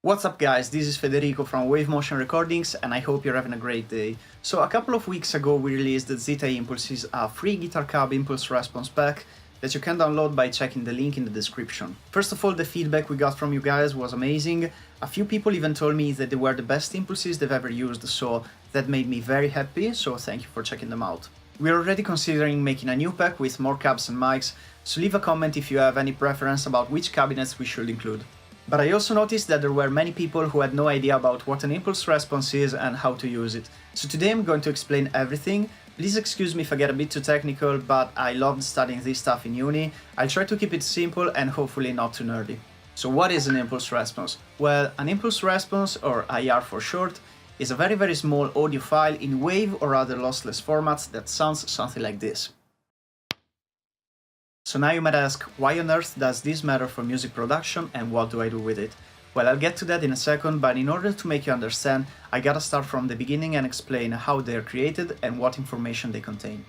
What's up guys, this is Federico from Wave Motion Recordings and I hope you're having a great day. So a couple of weeks ago we released the Zeta Impulses, a free guitar cab impulse response pack that you can download by checking the link in the description. First of all, the feedback we got from you guys was amazing. A few people even told me that they were the best impulses they've ever used, so that made me very happy, so thank you for checking them out. We're already considering making a new pack with more cabs and mics, so leave a comment if you have any preference about which cabinets we should include. But I also noticed that there were many people who had no idea about what an impulse response is and how to use it. So today I'm going to explain everything. Please excuse me if I get a bit too technical, but I loved studying this stuff in uni. I'll try to keep it simple and hopefully not too nerdy. So what is an impulse response? Well, an impulse response, or IR for short, is a very small audio file in wave or other lossless formats that sounds something like this. So now you might ask, why on earth does this matter for music production and what do I do with it? Well, I'll get to that in a second, but in order to make you understand, I gotta start from the beginning and explain how they're created and what information they contain.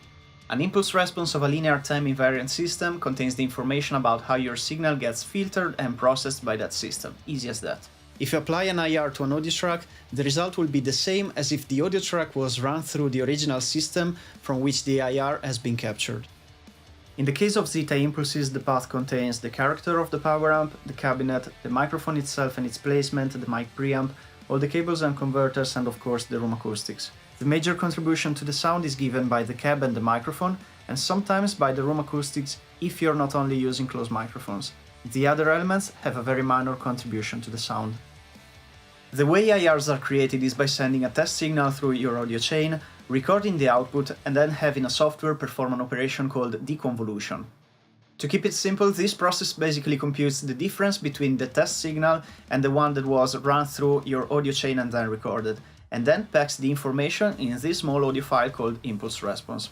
An impulse response of a linear time invariant system contains the information about how your signal gets filtered and processed by that system. Easy as that. If you apply an IR to an audio track, the result will be the same as if the audio track was run through the original system from which the IR has been captured. In the case of Zeta Impulses, the path contains the character of the power amp, the cabinet, the microphone itself and its placement, the mic preamp, all the cables and converters, and of course the room acoustics. The major contribution to the sound is given by the cab and the microphone, and sometimes by the room acoustics if you're not only using closed microphones. The other elements have a very minor contribution to the sound. The way IRs are created is by sending a test signal through your audio chain, recording the output, and then having a software perform an operation called deconvolution. To keep it simple, this process basically computes the difference between the test signal and the one that was run through your audio chain and then recorded, and then packs the information in this small audio file called impulse response.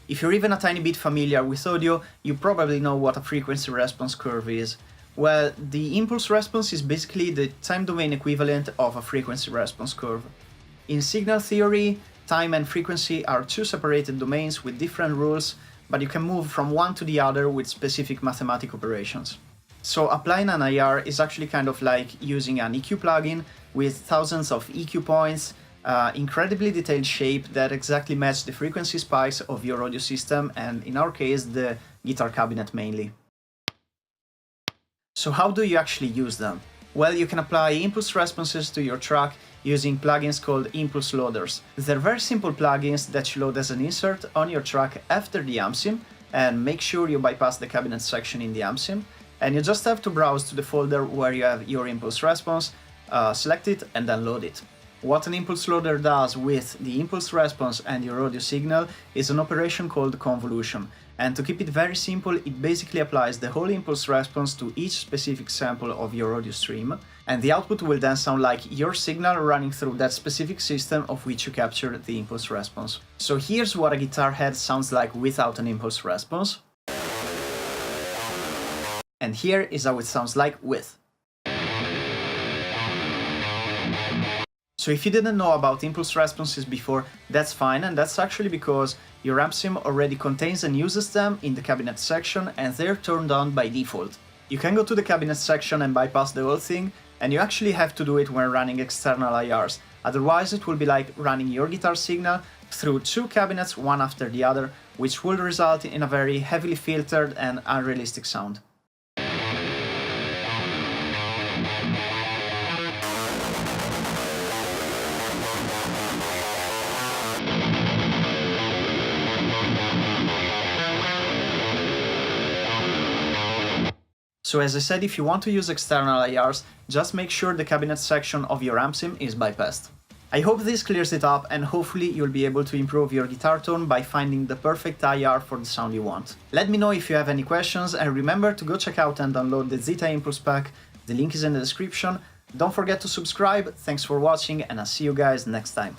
If you're even a tiny bit familiar with audio, you probably know what a frequency response curve is. Well, the impulse response is basically the time domain equivalent of a frequency response curve. In signal theory, time and frequency are two separated domains with different rules, but you can move from one to the other with specific mathematical operations. So applying an IR is actually kind of like using an EQ plugin with thousands of EQ points, incredibly detailed shape that exactly match the frequency spikes of your audio system, and in our case the guitar cabinet mainly. So how do you actually use them? Well, you can apply impulse responses to your track using plugins called impulse loaders. They're very simple plugins that you load as an insert on your track after the amp sim, and make sure you bypass the cabinet section in the amp sim, and you just have to browse to the folder where you have your impulse response, select it and then load it. What an impulse loader does with the impulse response and your audio signal is an operation called convolution. And to keep it very simple, it basically applies the whole impulse response to each specific sample of your audio stream, and the output will then sound like your signal running through that specific system of which you captured the impulse response. So here's what a guitar head sounds like without an impulse response. And here is how it sounds like with. So if you didn't know about impulse responses before, that's fine, and that's actually because your amp sim already contains and uses them in the cabinet section, and they're turned on by default. You can go to the cabinet section and bypass the whole thing, and you actually have to do it when running external IRs, otherwise it will be like running your guitar signal through two cabinets one after the other, which will result in a very heavily filtered and unrealistic sound. So as I said, if you want to use external IRs, just make sure the cabinet section of your amp sim is bypassed. I hope this clears it up, and hopefully you'll be able to improve your guitar tone by finding the perfect IR for the sound you want. Let me know if you have any questions, and remember to go check out and download the Zeta Impulse pack. The link is in the description. Don't forget to subscribe. Thanks for watching, and I'll see you guys next time.